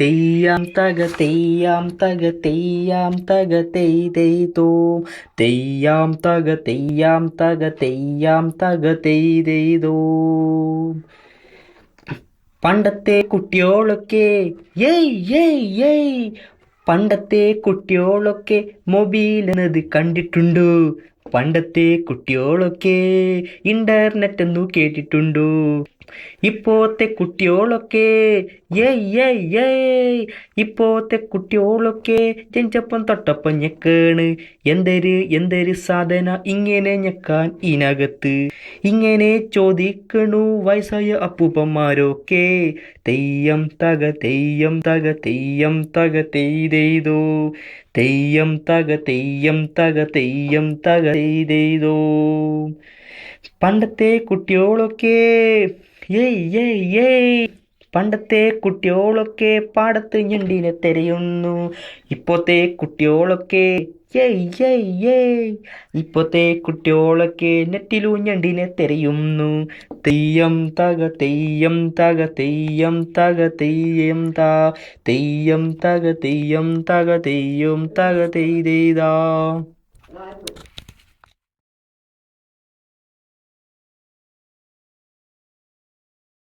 തെയ്യാം തക തെയ്യാം തക തെയ്യാം തക തെയ് തെയ്തോം തെയ്യാം തക തെയ്യാം തക തെയ്യാം തക തെയ് തെയ്തോം. പണ്ടത്തെ കുട്ടിയോളൊക്കെ ഏയ് ഏയ് ഏയ് പണ്ടത്തെ കുട്ടിയോളൊക്കെ മൊബൈൽ എന്നത് കണ്ടിട്ടുണ്ടോ? പണ്ടത്തെ കുട്ടിയോളൊക്കെ ഇന്റർനെറ്റ് എന്നു കേട്ടിട്ടുണ്ടോ? ഇപ്പോത്തെ കുട്ടിയോളൊക്കെ ഏയ് ഏയ് ഏയ് ഇപ്പോത്തെ കുട്ടിയോളൊക്കെ ജനിച്ചപ്പം തൊട്ടപ്പം ഞെക്കാണ്. എന്തൊരു സാധന ഇങ്ങനെ ഞെക്കാൻ ഇതിനകത്ത്? ഇങ്ങനെ ചോദിക്കണു വയസ്സായ അപ്പൂപ്പന്മാരൊക്കെ. തെയ്യം തക തെയ്യം തക തെയ്യം തക തെയ്തെയ്തോ തെയ്യം തക തെയ്യം തക തെയ്യം തക തെയ്തെയ്തോ. പണ്ടത്തെ കുട്ടിയോളൊക്കെ ഏയ് ഏയ് ഏയ് പണ്ടത്തെ കുട്ടിയോളൊക്കെ പാടത്ത് ഞണ്ടിനെ തിരയുന്നു. ഇപ്പോത്തെ കുട്ടിയോളൊക്കെ ഏയ് ഏയ് ഏയ് ഇപ്പോത്തെ കുട്ടിയോളൊക്കെ നെറ്റിലു ഞണ്ടിനെ തിരയുന്നു. തെയ്യം തക തെയ്യം തക തെയ്യം തക തെയ്യം താ തെയ്യം തക തെയ്യം തക തെയ്യം തക തെയ്തെയ്താ.